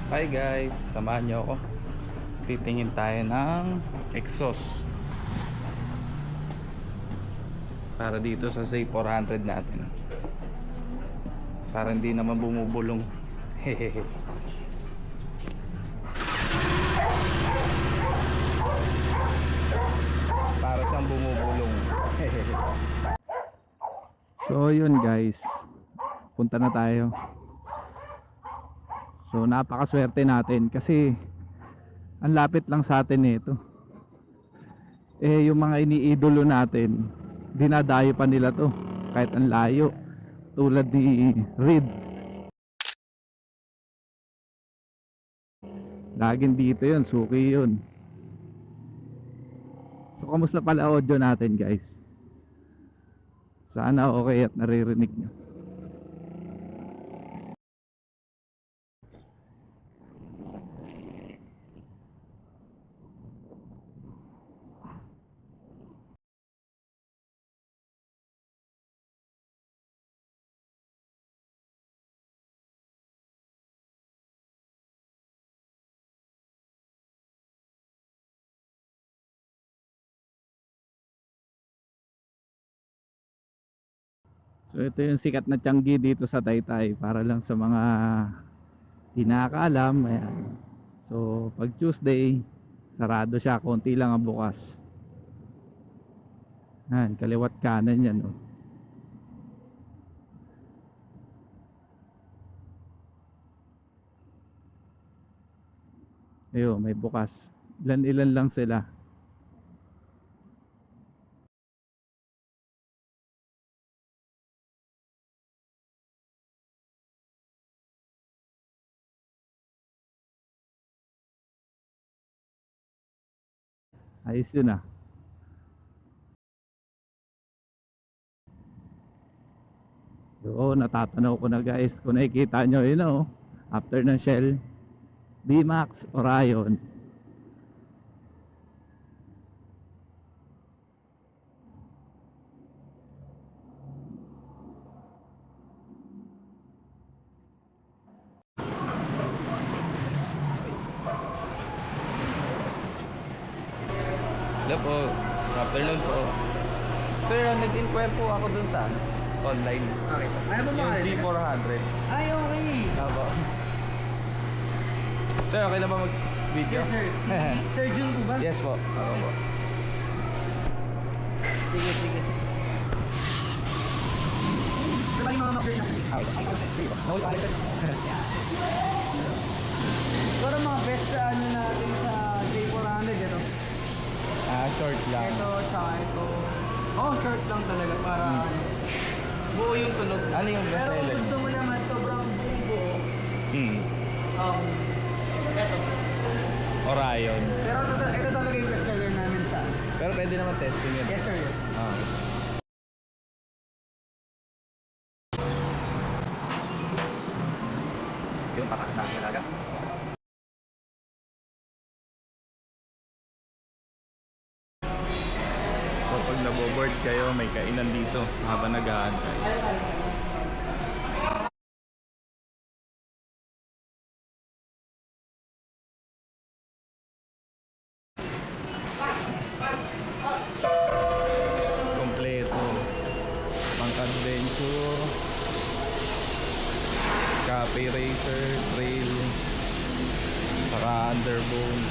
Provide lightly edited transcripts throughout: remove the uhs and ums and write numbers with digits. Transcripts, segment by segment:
Hi guys, samahan nyo ako. Titingin tayo ng exhaust para dito sa Z400 natin, para hindi naman bumubulong. Hehehe. Para siyang bumubulong. Hehehe. So yun guys, punta na tayo. So napakaswerte natin kasi ang lapit lang sa atin nito. Yung mga iniidolo natin, dinadayo pa nila to kahit ang layo. Tulad ni Reed, laging dito yun, suki yun. So kamusta pala audio natin guys? Sana okay at naririnig nyo. So ito yung sikat na Tianggi dito sa Taytay, para lang sa mga di nakakaalam. Ayan. So pag Tuesday sarado siya, konti lang ang bukas. Ayan, kaliwat kanan yan oh. Ayun, may bukas. Ilan lang sila. Ayos yun ah. So natatanaw ko na guys, kung nakikita nyo yun oh, after ng Shell B-Max Orion. Hello po, good afternoon po. Sir, nag-inquire po ako dun sa online. Okay po. Ano po Yung mga Z400. Ay, okay. Tama. Sir, okay na ba mag-video? Yes, sir. Sir Jun po ba? Yes po. Ako po. Sige, sige. Sir, bali mga makers natin. No, Siguro mga best sa ano natin sa J400, ito. short lang. Ito, tsaka ito. Oh, short lang talaga para buo yung tunog. Ano yung best Pero kung seller gusto niyo? mo naman sobrang buo, ito. Orion. Pero ito talaga yung best seller namin sa. Pero pwede naman testing yun. Yes, sir. Ah. Yung patas na talaga. So pag naboboard kayo, may kainan dito habang nag-aantay. Kompleto. Pang-adventure, cafe racer, trail, saka underbone,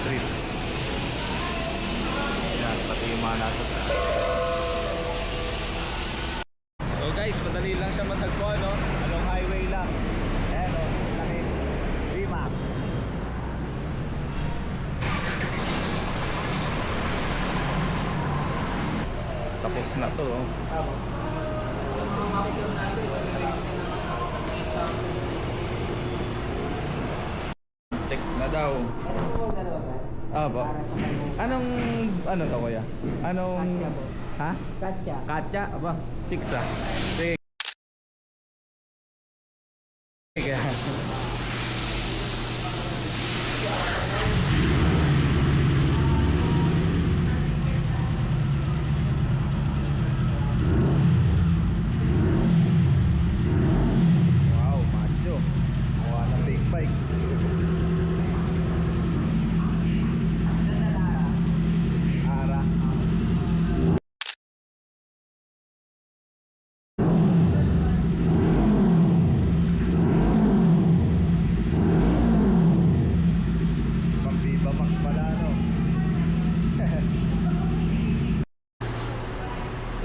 trip. Yan, pati yung mga nasa taas. So guys, madali lang siya matagpuan, no? Along highway lang. Ayan, no? Laki. B-Max. Tapos na to, oh. Check na daw. Ba? Anong, ano to kuya? Anong, Katya po. ha? Katya. Katya? Aba, chicks ah. Sige. Sige. Wow, macho. Mukha ng big bike.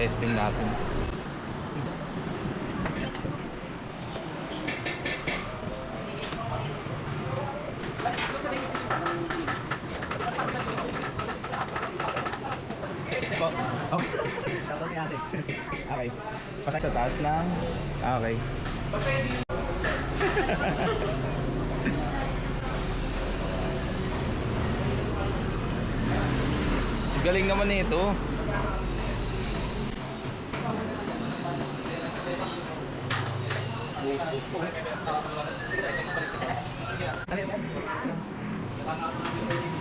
testing natin. Oh. Okay. Pasok sa taas lang. Okay. Galing naman nito.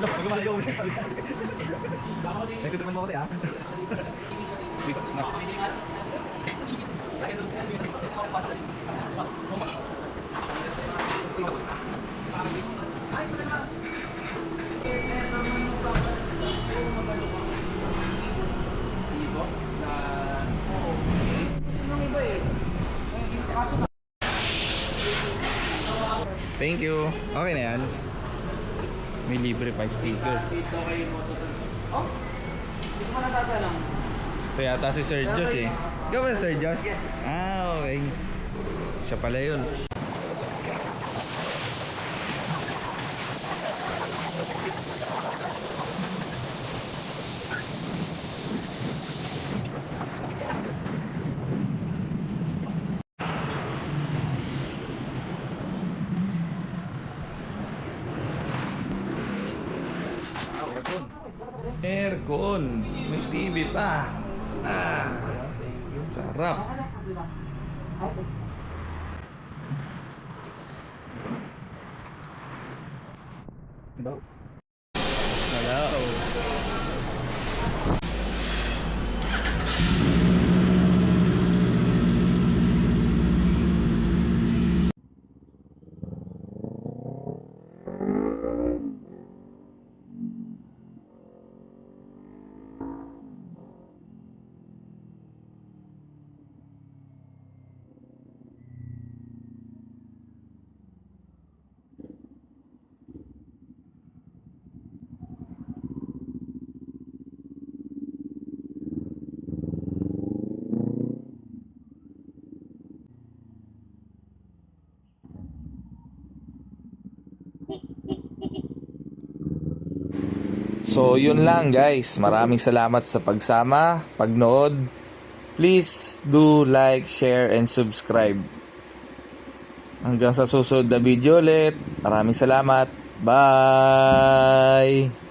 Look, magmamalayo mo siya. Nagkutuman mo ako tayo, ha? Wait, snap. Thank you. Okay na yan. May libre pa sticker. Oh? Hindi ko natatanong. Ito yata si Sir Josh eh. Ikaw ba Sir Josh? Ah, okay. Siya pala yun. Aircon. May TV pa. Ah, sarap. Hello. Hello. So yun lang guys, maraming salamat sa pagsama, pagnood. Please do like, share, and subscribe. Hanggang sa susunod na video ulit. Maraming salamat. Bye!